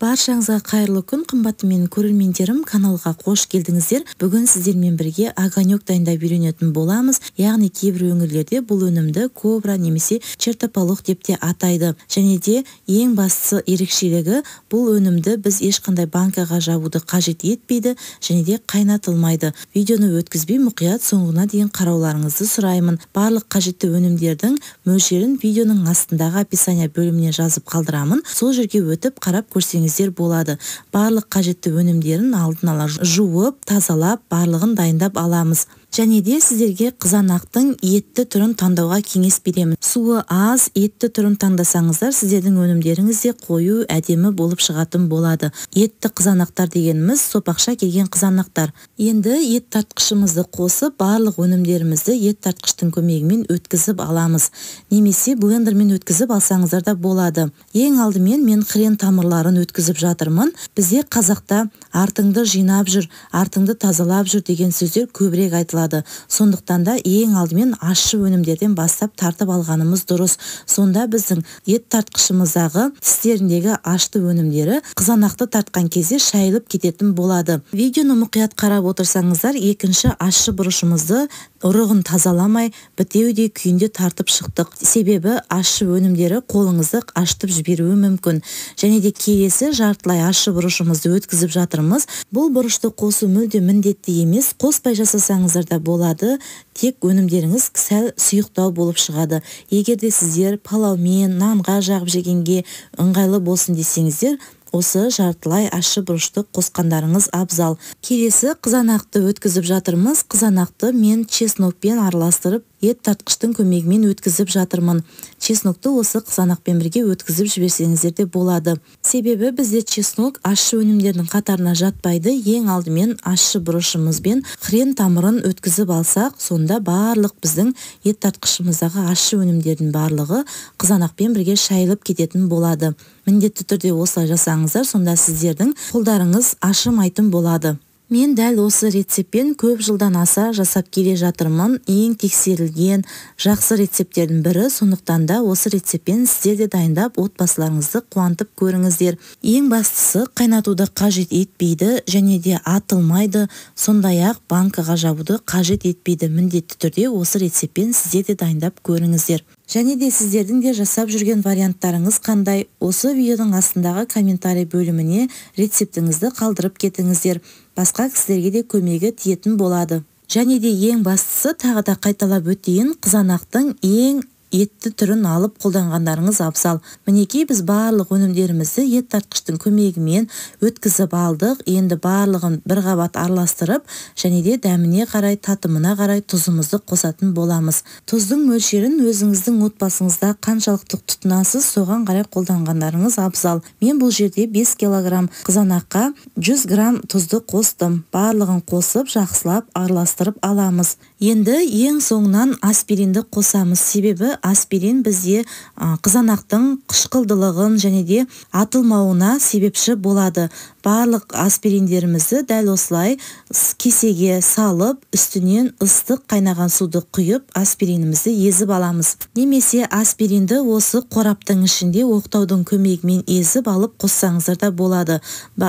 Баршаңызға қайырлы күн, қымбатты менің көрермендерім, каналға қош келдіңіздер. Бүгін сіздермен бірге огонек дайындап үйренетін боламыз. Яғни кейбір өңірлерде бұл өнімді кобра немесе чертополох деп те атайды. Және де ең бастысы ерекшелігі, бұл өнімді біз ешқандай банкаға жабуды қажет етпейді және де қайнатылмайды. Видеоны өткізбей мұқият соңына дейін қарауларыңызды сұраймын. Барлық қажетті өнімдердің мөлшерін видеоның астындағы описание бөліміне жазып қалдырамын. Сол жерге өтіп қарап көрсеңіздер болады. Барлық қажетті өнімдерін алдын ала жуып, тазалап, барлығын дайындап аламыз. Және де сіздерге қызанақтың етті түрін таңдауға кеңес беремін. Суы аз, етті түрін таңдасаңыздар, сіздердің өнімдеріңіз де қою, әдемі болып шығатын болады. Етті қызанақтар дегеніміз сопақша келген қызанақтар. Енді ет тартқышымызды қосып, барлық өнімдерімізді ет тартқыштың көмегімен өткізіп аламыз. Немесе блендермен өткізіп алсаңыздар да болады. Ең алдымен мен хрен тамырларын өткізіп жатырмын. Бізде қазақта артыңды жинап жүр, артыңды тазалап жүр деген сөздер көбірек айтылады. Сондықтан да ең алдымен ащы өнімдерден бастап тартып алғанымыз дұрыс. Сонда біздің ет тартқышымыздағы тістеріндегі ашты өнімдері қызанақты тартқан кезде шайылып кететін болады. Видеоны мұқият қарап отырсаңыздар, екінші ащы бұрышымызды ұрығын тазаламай бітеуде күйінде тартып шықтық. Себебі ащы өнімдері қолыңызды аштып жіберуі мүмкін. Және де келесі жартылай ащы бұрышымызды өткізіп жатырмыз. Бұл бұрышты қосу мүлде міндетті емес, қоспай жасасаңыздар да болады, тек өнімдеріңіз сәл сұйықтау болып шығады. Егер де сіздер палаумен, нанға жағып жегенге ыңғайлы болсын десеңіздер, осы жартылай ащы бұрышты қосқандарыңыз абзал. Келесі қызанақты өткізіп жатырмыз. Қызанақты мен чеснокпен араластырып, ет тартқыштың көмегімен өткізіп жатырмын. Чеснокты осы қызанақпен бірге өткізіп жіберсеңіздер де болады. Себебі бізде чеснок ащы өнімдердің қатарына жатпайды. Ең алдымен ащы бұрышымызбен хрен тамырын өткізіп алсақ, сонда барлық біздің ет тартқышымыздағы ащы өнімдердің барлығы қызанақпен бірге шайылып кететін болады. Міндетті түрде осылай жасаңыздар, сонда сіздердің қолдарыңыз ашымайтын болады. Мен дәл осы рецептпен көп жылдан аса жасап келе жатырмын. Ең тексерілген, жақсы рецепттердің бірі, сондықтан да осы рецептпен сіздер де дайындап отбасыларыңызды қуантып көріңіздер. Ең бастысы қайнатуды қажет етпейді және де атылмайды, сондай-ақ банкаға жабуды қажет етпейді. Міндетті түрде осы рецептпен сіздер де дайындап көріңіздер. Және де сіздердің де жасап жүрген варианттарыңыз қандай? Осы видеоның астындағы комментарий бөліміне рецептіңізді қалдырып кетіңіздер. Басқа кісілерге де көмегі тиетін болады. Және де ең бастысы, тағы да қайталап өтейін, қызанақтың ең етті түрін алып қолданғандарыңыз абзал. Мінекей біз барлық өнімдерімізді ет тартқыштың көмегімен өткізіп алдық. Енді барлығын бір қабат араластырып, және де дәміне қарай, татымына қарай тұзымызды қосатын боламыз. Тұздың мөлшерін өзіңіздің отбасыңызда қаншалықты тұтынасыз, соған қарай қолданғандарыңыз абзал. Мен бұл жерде 5 кг қызанаққа 100 грамм тұзды қостым. Барлығын қосып, жақсылап араластырып аламыз. Енді ең соңынан аспиринді қосамыз. Себебі аспирин бізде қызанақтың қышқылдылығын және де атылмауына себепші болады. Барлық аспириндерімізді дәл осылай кесеге салып, үстінен ыстық қайнаған суды құйып, аспиринімізді езіп аламыз. Немесе аспиринді осы қораптың ішінде оқтаудың көмегімен езіп алып қоссаңыздар да болады.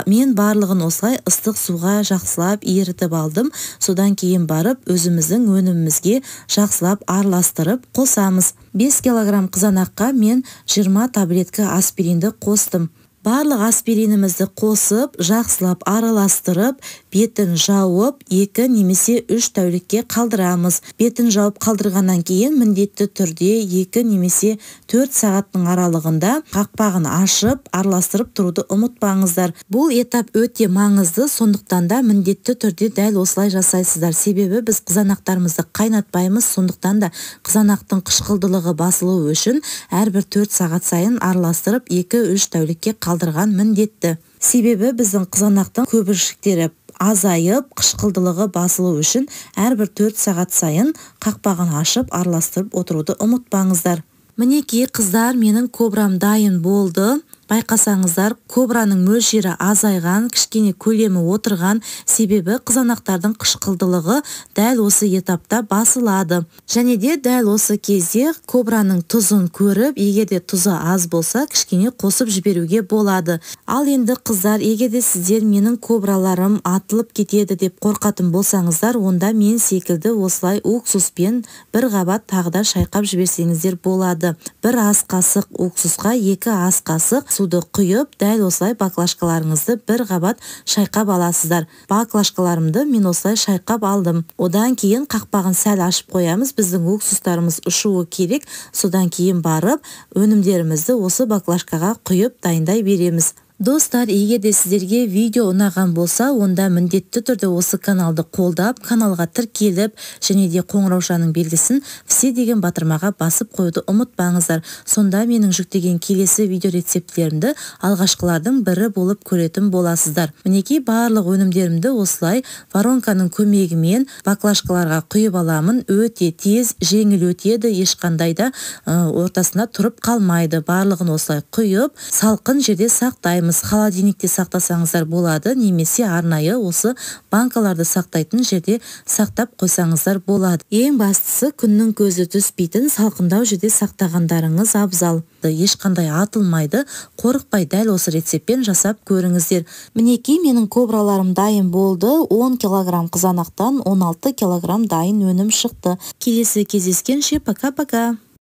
Мен барлығын осылай ыстық суға жақсылап ерітіп алдым. Содан кейін барып өзіміздің өнімімізге жақсылап араластырып қосамыз. 5 кг қызанаққа мен 20 таблетка аспиринді қостым. Барлық аспиринімізді қосып, жақсылап араластырып, бетін жауып, 2 немесе 3 тәулікке қалдырамыз. Бетін жауып қалдырғаннан кейін міндетті түрде 2 немесе 4 сағаттың аралығында қақпағын ашып, араластырып тұруды ұмытпаңыздар. Бұл этап өте маңызды, сондықтан да міндетті түрде дәл осылай жасайсыздар. Себебі біз қызанақтарымызды қайнатпаймыз, сондықтан да қызанақтың қышқылдылығы басылуы үшін әрбір 4 сағат сайын араластырып 2-3 тәулікке қалдырған міндетті. Себебі біздің қызанақтың көбіршіктері азайып, қышқылдылығы басылу үшін әрбір 4 сағат сайын қақпағын ашып, араластырып отыруды ұмытпаңыздар. Мінекей қыздар, менің кобрам дайын болды. Байқасаңыздар, кобраның мөлшері азайған, кішкене көлемі отырған, себебі қызанақтардың қышқылдылығы дәл осы этапта басылады. Және де дәл осы кезде кобраның тұзын көріп, егерде тұзы аз болса, кішкене қосып жіберуге болады. Ал енді қыздар, егерде сіздер менің кобраларым атылып кетеді деп қорқатын болсаңыздар, онда мен секілді осылай уксуспен бір қабат тағыда шайқап жіберсеңіздер болады. Бір ас қасық уксусқа 2 ас қасық суды құйып, дәл осылай баклажкаларыңызды бір қабат шайқап аласыздар. Баклажкаларымды мен осылай шайқап алдым. Одан кейін қақпағын сәл ашып қоямыз. Біздің уксустарымыз ұшуы керек. Содан кейін барып, өнімдерімізді осы баклажкаға құйып дайындай береміз. Достар, егерде сіздерге видео ұнаған болса, онда міндетті түрде осы каналды қолдап, каналға тіркеліп, және де қоңыраушаның белгісін все деген батырмаға басып қоюды ұмытпаңыздар. Сонда менің жүктеген келесі видео рецепттерімді алғашқылардың бірі болып көретін боласыздар. Мінекей барлық өнімдерімді осылай воронканың көмегімен баклажкаларға құйып аламын. Өте тез, жеңіл өтеді, ешқандай да ортасында тұрып қалмайды. Барлығын осылай құйып, салқын жерде сақтаймыз. Холодильникте сақтасаңыздар болады, немесе арнайы осы банкаларды сақтайтын жерде сақтап қойсаңыздар болады. Ең бастысы, күннің көзі түспейтін салқындау жерде сақтағандарыңыз абзал. Ешқандай атылмайды. Қорықпай дәл осы рецептпен жасап көріңіздер. Мінекей менің кобраларым дайын болды. 10 килограмм қызанақтан 16 килограмм дайын өнім шықты. Келесі кездескенше пока-пока.